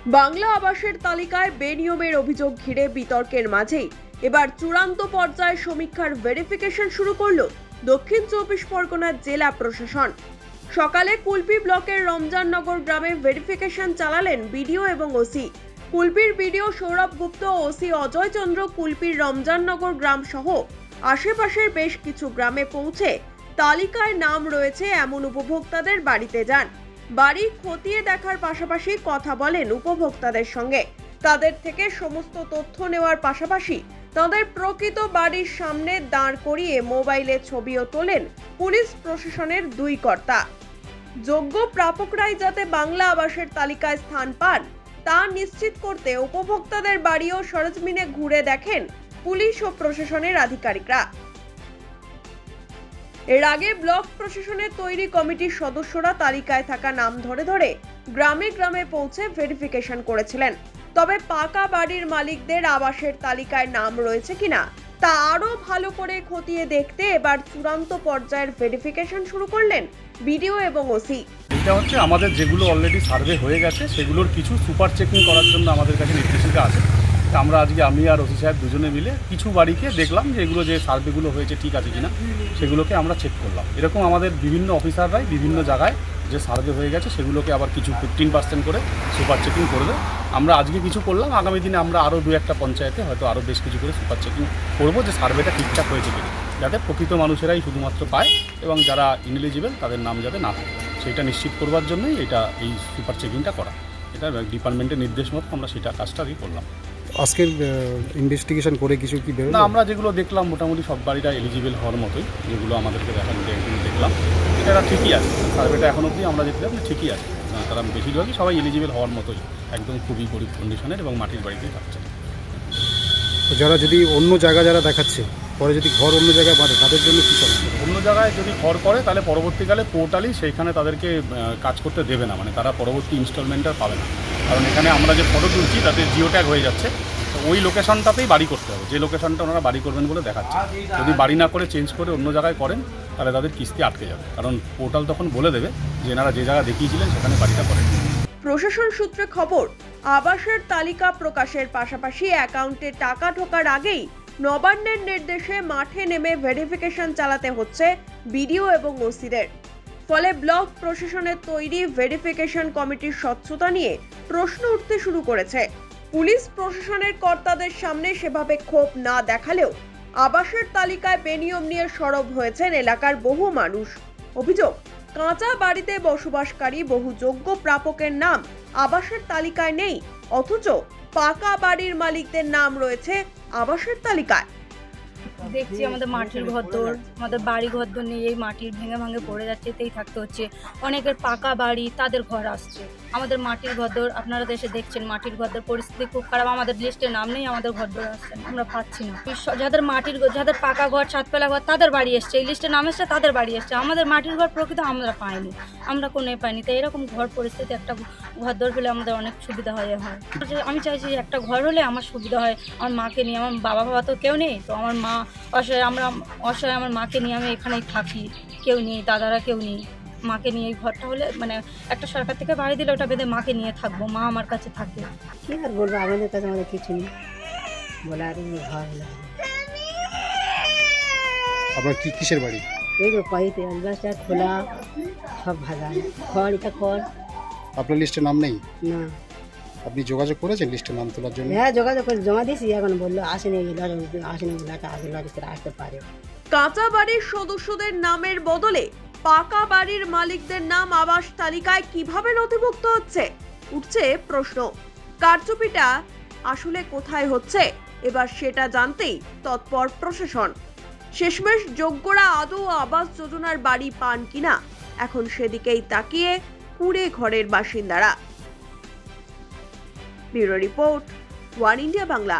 বাংলা আবাসের তালিকায় বেনিয়মের অভিযোগ ঘিরে বিতর্কের মাঝেই এবার চূড়ান্ত পর্যায়ে সমীক্ষার ভেরিফিকেশন শুরু করলো দক্ষিণ চব্বিশ পরগনার জেলা প্রশাসন। সকালে কুলপি ব্লকের রমজাননগর গ্রামে ভেরিফিকেশন চালালেন বিডিও এবং ওসি। কুলপির বিডিও সৌরভ গুপ্ত ও ওসি অজয় চন্দ্র কুলপির রমজাননগর গ্রাম সহ আশেপাশের বেশ কিছু গ্রামে পৌঁছে তালিকায় নাম রয়েছে এমন উপভোক্তাদের বাড়িতে যান। বাড়ি খতিয়ে দেখার পাশাপাশি কথা বলেন উপভোক্তাদের সঙ্গে। তাদের থেকে সমস্ত তথ্য নেওয়ার পাশাপাশি তাদের প্রকৃত বাড়ির সামনে দাঁড় করিয়ে মোবাইলে ছবিও তোলেন পুলিশ প্রশাসনের দুই কর্তা। যোগ্য প্রাপকরাই যাতে বাংলা আবাসের তালিকায় স্থান পান তা নিশ্চিত করতে উপভোক্তাদের বাড়িও সরেজমিনে ঘুরে দেখেন পুলিশ ও প্রশাসনের আধিকারিকরা। এর আগে ব্লক প্রশাসনের তৈরি কমিটির সদস্যরা তালিকায় থাকা নাম ধরে ধরে গ্রামে গ্রামে পৌঁছে ভেরিফিকেশন করেছিলেন। তবে পাকা বাড়ির মালিকদের আবাসের তালিকায় নাম রয়েছে কিনা তা আরো ভালো করে খতিয়ে দেখতে এবার চূড়ান্ত পর্যায়ের ভেরিফিকেশন শুরু করলেন বিডিও এবং ওসি। এটা হচ্ছে আমাদের যেগুলো অলরেডি সার্ভে হয়ে গেছে সেগুলোর কিছু সুপার চেকিং করার জন্য আমাদের কাছে নির্দেশিকা আছে। আমরা আজকে আমি আর ওসি সাহেব দুজনে মিলে কিছু বাড়িকে দেখলাম যে এগুলো যে সার্ভেগুলো হয়েছে ঠিক আছে কিনা সেগুলোকে আমরা চেক করলাম। এরকম আমাদের বিভিন্ন অফিসাররাই বিভিন্ন জায়গায় যে সার্ভে হয়ে গেছে সেগুলোকে আবার কিছু 15% করে সুপার চেকিং করবে। আমরা আজকে কিছু করলাম, আগামী দিনে আমরা আরও দু একটা পঞ্চায়েতে হয়তো আরও বেশ কিছু করে সুপার চেকিং করবো যে সার্ভেটা ঠিকঠাক হয়েছে কিনা, যাতে প্রকৃত মানুষেরাই শুধুমাত্র পায় এবং যারা ইনএলিজিবল তাদের নাম যাতে না থাকে সেটা নিশ্চিত করবার জন্যই এই সুপার চেকিংটা করা। এটা ডিপার্টমেন্টের নির্দেশ মতো আমরা সেটা কাজটাই করলাম। আজকের ইনভেস্টিগেশন করে কিছু কি বেরোলো? না, আমরা যেগুলো দেখলাম মোটামুটি সব বাড়িটা এলিজিবল হওয়ার মতোই, যেগুলো আমাদেরকে দেখলাম এটা ঠিকই আছে। সার্ভেটা এখন অবধি আমরা দেখলাম ঠিকই আছে, তারা বেশিরভাগই সবাই এলিজিবল হওয়ার মতোই, একদম খুবই গরিব কন্ডিশনের এবং মাটির বাড়িতেই থাকছে। যারা যদি অন্য জায়গা যারা দেখাচ্ছে পরে যদি ঘর অন্য জায়গায় বাঁধে তাদের জন্য কী সমস্যা? অন্য জায়গায় যদি ঘর করে তাহলে পরবর্তীকালে পোর্টালি সেইখানে তাদেরকে কাজ করতে দেবে না, মানে তারা পরবর্তী ইনস্টলমেন্টটা পাবে না। কারণ এখানে আমরা যে ফটো তুলছি তাতে জিও ট্যাগ হয়ে যাচ্ছে, তো ওই লোকেশনটাতেই বাড়ি করতে হবে, যে লোকেশনটা ওনারা বাড়ি করবেন বলে দেখাচ্ছে। যদি বাড়ি না করে চেঞ্জ করে অন্য জায়গায় করেন তাহলে তাদের কিস্তি আটকে যাবে, কারণ পোর্টাল তখন বলে দেবে যে এনারা যে জায়গা দেখিয়েছিলেন সেখানে বাড়িটা করেন। প্রশাসন সূত্রে খবর, আবাসের তালিকা প্রকাশের পাশাপাশি অ্যাকাউন্টে টাকা ঢোকার আগেই নবান্নের নির্দেশে মাঠে নেমে ভেরিফিকেশন চালাতে হচ্ছে বিডিও এবং ওসিদের। ফলে ব্লক প্রশাসনের তৈরি ভেরিফিকেশন কমিটির স্বচ্ছতা নিয়ে প্রশ্ন উঠতে শুরু করেছে। পুলিশ প্রশাসনের কর্তাদের সামনে সেভাবে ক্ষোভ না দেখালেও আবাসের তালিকায় বেনিয়ম নিয়ে সরব হয়েছেন এলাকার বহু মানুষ। অভিযোগ, কাঁচা বাড়িতে বসবাসকারী বহু যোগ্য প্রাপকের নাম আবাসের তালিকায় নেই, অথচ পাকা বাড়ির মালিকদের নাম রয়েছে আবাসের তালিকায়। দেখছি আমাদের মাটির ঘরদোর, আমাদের বাড়ি ঘরদোর নেই, এই মাটির ভেঙে ভাঙে পড়ে যাচ্ছে, এতেই থাকতে হচ্ছে। অনেকের পাকা বাড়ি, তাদের ঘর আসছে। আমাদের মাটির ঘরদোর, আপনারা দেশে দেখছেন মাটির ঘরদোর পরিস্থিতি খুব খারাপ। আমাদের লিস্টে নাম নেই, আমাদের ঘরদোর আসছে, আমরা পাচ্ছি না। যাদের পাকা ঘর, ছাদতলা ঘর, তাদের বাড়ি এসছে, এই লিস্টে নাম এসছে, তাদের বাড়ি এসছে। আমাদের মাটির ঘর প্রকৃত আমরা পাইনি, আমরা কোনো পাইনি। তাই এরকম ঘর পরিস্থিতি একটা ঘরদোর হলে আমাদের অনেক সুবিধা হয়। আমি চাইছি একটা ঘর হলে আমার সুবিধা হয়। আমার মাকে নিয়ে, আমার বাবা তো কেউ নেই, তো আমার মা অসহায়, আমরা অসহায়, আমার মাকে নিয়ে আমি এখানেই থাকি, কেউ নেই, দাদারা কেউ নেই। মাকে নিয়ে এই ঘরটা হলে মানে একটা সরকার থেকে বাড়ি দিলে ওটা বেঁধে মাকে নিয়ে থাকবো, মা আমার কাছে থাকে। কি আর বলবো, আমাদের কাছে আমাদের কিছু নেই বলার। ঘর আপনার কিসের বাড়ি? এই তো পাইতে আলবাসটা খোলা, সব ভাজা খড়, এটা খড়। আপনার লিস্টে নাম নেই? না। আপনি যোগাযোগ করেছেন লিস্টে নাম তোলার জন্য? হ্যাঁ, যোগাযোগ করে জমা দিয়েছি, এখন বললো আসেনি, আসতে পারে। কাঁচা বাড়ির সদস্যদের নামের বদলে পাকা বাড়ির মালিকদের নাম আবাস তালিকায় কিভাবে নথিভুক্ত হচ্ছে, উঠছে প্রশ্ন। কারচুপিটা আসলে কোথায় হচ্ছে এবার সেটা জানতেই তৎপর প্রশাসন। শেষমেশ যোগ্যরা আদৌ আবাস যোজনার বাড়ি পান কিনা এখন সেদিকেই তাকিয়ে কুড়ে ঘরের বাসিন্দারা। Bureau report, one India Bangla.